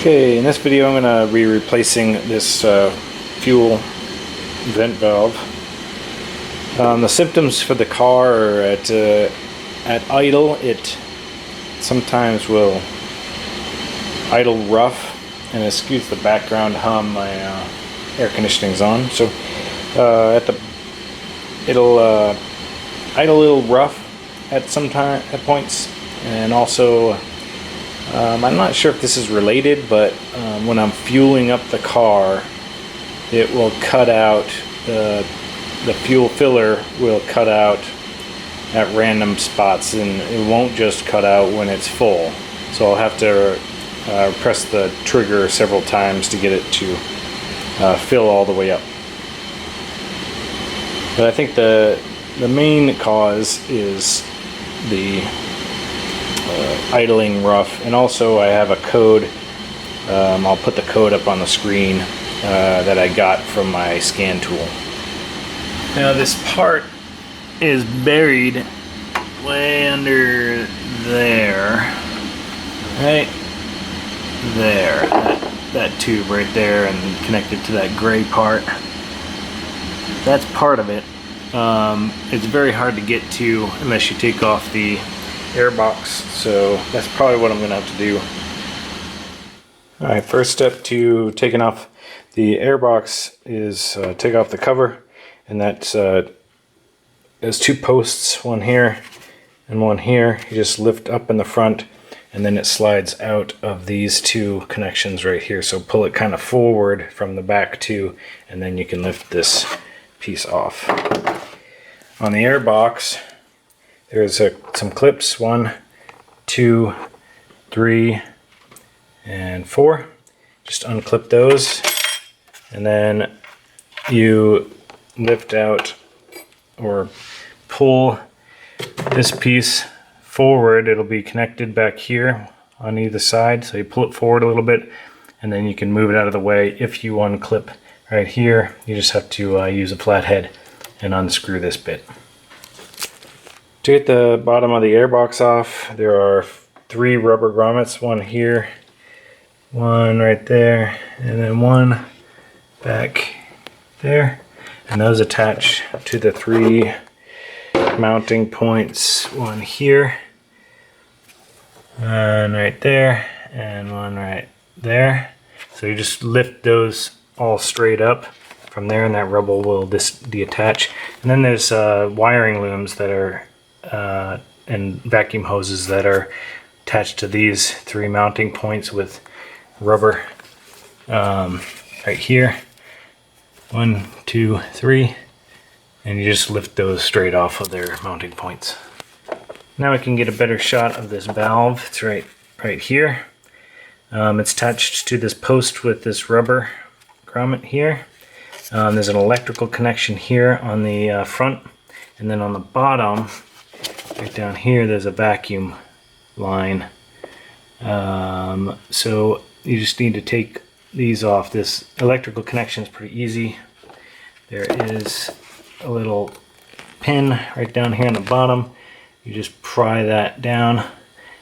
Okay, in this video I'm going to be replacing this fuel vent valve. The symptoms for the car are at idle, it sometimes will idle rough, and excuse the background hum, my air conditioning's on. So it'll idle a little rough at points, and also I'm not sure if this is related, but when I'm fueling up the car, it will cut out, the fuel filler will cut out at random spots, and it won't just cut out when it's full. So I'll have to press the trigger several times to get it to fill all the way up. But I think the main cause is the idling rough, and also I have a code. I'll put the code up on the screen that I got from my scan tool. Now this part is buried way under there, right there, that tube right there, and connected to that gray part. That's part of it. It's very hard to get to unless you take off the air box, so that's probably what I'm gonna have to do. Alright, first step to taking off the air box is take off the cover, and that's there's two posts, one here and one here. You just lift up in the front, and then it slides out of these two connections right here. So pull it kind of forward from the back too, and then you can lift this piece off. On the air box, there's some clips, 1, 2, 3, and 4. Just unclip those, and then you lift out or pull this piece forward. It'll be connected back here on either side, so you pull it forward a little bit, and then you can move it out of the way. If you unclip right here, you just have to use a flathead and unscrew this bit. To get the bottom of the airbox off, there are 3 rubber grommets, one here, one right there, and then one back there. And those attach to the 3 mounting points, one here, one right there, and one right there. So you just lift those all straight up from there, and that rubber will detach. And then there's wiring looms that are and vacuum hoses that are attached to these 3 mounting points with rubber right here. 1, 2, 3, and you just lift those straight off of their mounting points. Now we can get a better shot of this valve. It's right here. It's attached to this post with this rubber grommet here. There's an electrical connection here on the front, and then on the bottom, right down here, there's a vacuum line. So you just need to take these off. This electrical connection is pretty easy. There is a little pin right down here on the bottom. You just pry that down,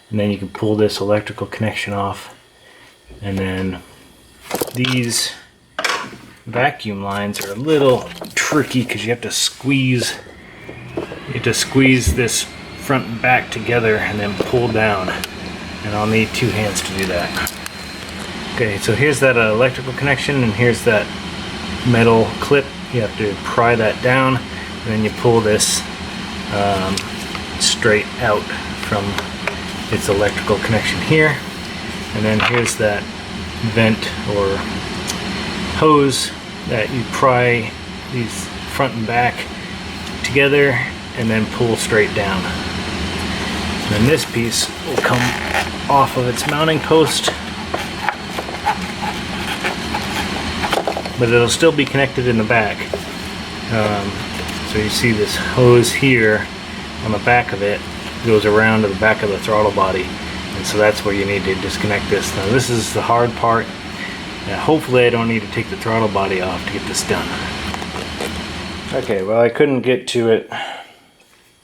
and then you can pull this electrical connection off. And then these vacuum lines are a little tricky because you have to squeeze this front and back together and then pull down, and I'll need 2 hands to do that. Okay, so here's that electrical connection, and here's that metal clip. You have to pry that down, and then you pull this straight out from its electrical connection here. And then here's that vent or hose that you pry these front and back together and then pull straight down. And then this piece will come off of its mounting post, but it'll still be connected in the back. So you see this hose here on the back of it goes around to the back of the throttle body, and so that's where you need to disconnect this. Now this is the hard part. Hopefully I don't need to take the throttle body off to get this done. Okay, well I couldn't get to it,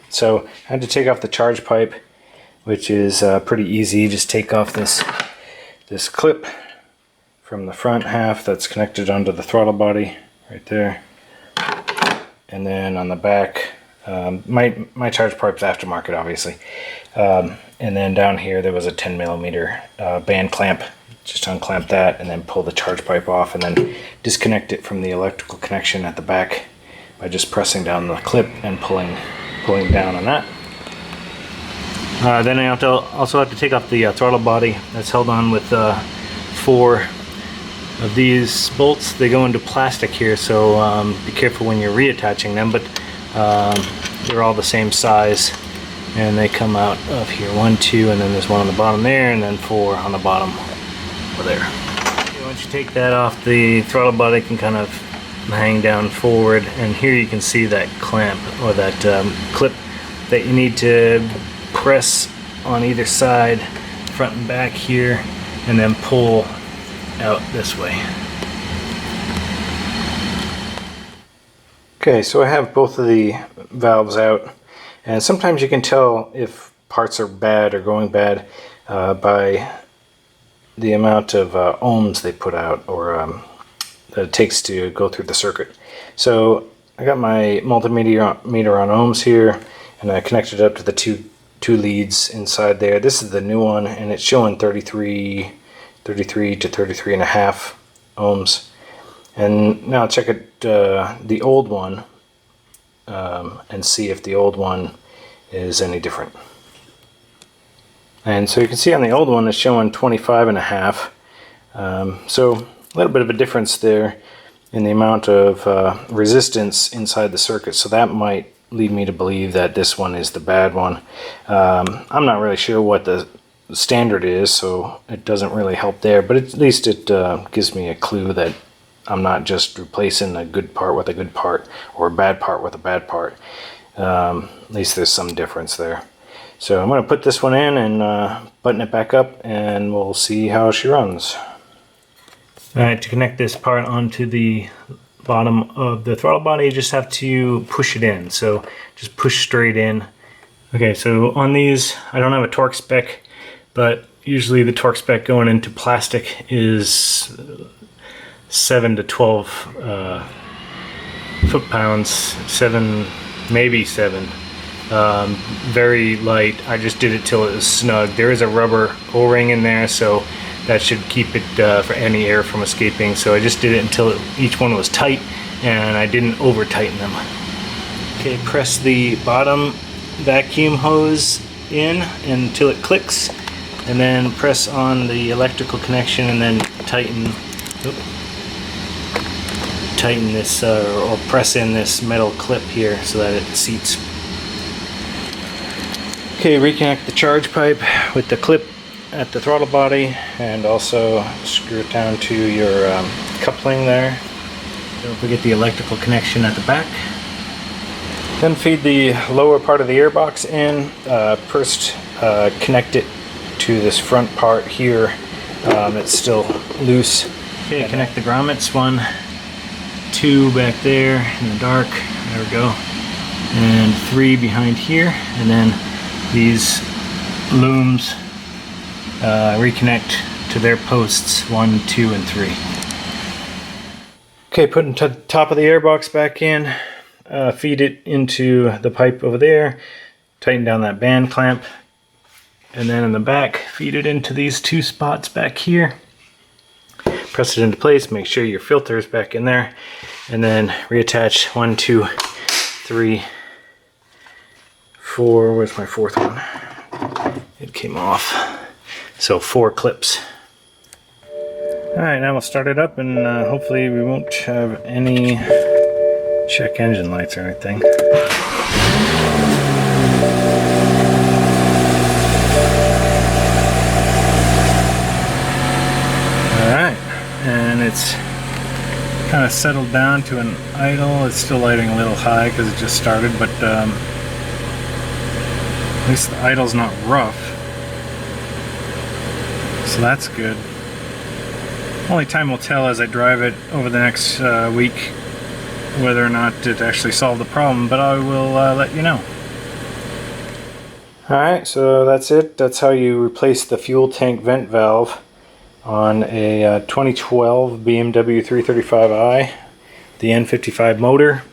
so I had to take off the charge pipe, which is pretty easy. Just take off this clip from the front half that's connected onto the throttle body right there. And then on the back, my charge pipe's aftermarket, obviously. And then down here there was a 10mm band clamp. Just unclamp that and then pull the charge pipe off, and then disconnect it from the electrical connection at the back by just pressing down the clip and pulling down on that. Then I also have to take off the throttle body that's held on with 4 of these bolts. They go into plastic here, so be careful when you're reattaching them, but they're all the same size, and they come out of here. 1, 2, and then there's 1 on the bottom there, and then 4 on the bottom over there. Okay, once you take that off, the throttle body can kind of hang down forward, and here you can see that clamp or that clip that you need to press on either side, front and back here, and then pull out this way. Okay, so I have both of the valves out, and sometimes you can tell if parts are bad or going bad by the amount of ohms they put out, or that it takes to go through the circuit. So I got my multimeter on ohms here, and I connected it up to the two leads inside there. This is the new one, and it's showing 33 to 33.5 ohms. And now I'll check it, the old one, and see if the old one is any different. And so you can see on the old one it's showing 25.5. So a little bit of a difference there in the amount of resistance inside the circuit. So that might lead me to believe that this one is the bad one. I'm not really sure what the standard is, so it doesn't really help there, but at least it gives me a clue that I'm not just replacing a good part with a good part, or a bad part with a bad part. At least there's some difference there. So I'm going to put this one in and button it back up, and we'll see how she runs. Alright, to connect this part onto the bottom of the throttle body, you just have to push it in. So just push straight in. Okay, so on these, I don't have a torque spec, but usually the torque spec going into plastic is 7 to 12 foot-pounds, 7, maybe 7. Very light. I just did it till it was snug. There is a rubber O-ring in there, so that should keep it for any air from escaping. So I just did it until each one was tight, and I didn't over tighten them. Okay, press the bottom vacuum hose in until it clicks, and then press on the electrical connection, and then tighten this or press in this metal clip here so that it seats. Okay, reconnect the charge pipe with the clip at the throttle body, and also screw it down to your coupling there. Don't forget the electrical connection at the back. Then feed the lower part of the airbox in. First connect it to this front part here. It's still loose. Okay, connect the grommets, 1, 2 back there in the dark. There we go. And 3 behind here, and then these looms reconnect to their posts 1, 2, and 3. Okay, putting the top of the airbox back in, feed it into the pipe over there, tighten down that band clamp, and then in the back, feed it into these 2 spots back here. Press it into place, make sure your filter is back in there, and then reattach 1, 2, 3, 4, where's my 4th one? It came off. So 4 clips. Alright, now we'll start it up, and hopefully we won't have any check engine lights or anything. Alright, and it's kind of settled down to an idle. It's still lighting a little high because it just started, but at least the idle's not rough. So that's good. Only time will tell as I drive it over the next week whether or not it actually solved the problem, but I will let you know. Alright, so that's it. That's how you replace the fuel tank vent valve on a 2012 BMW 335i, the N55 motor.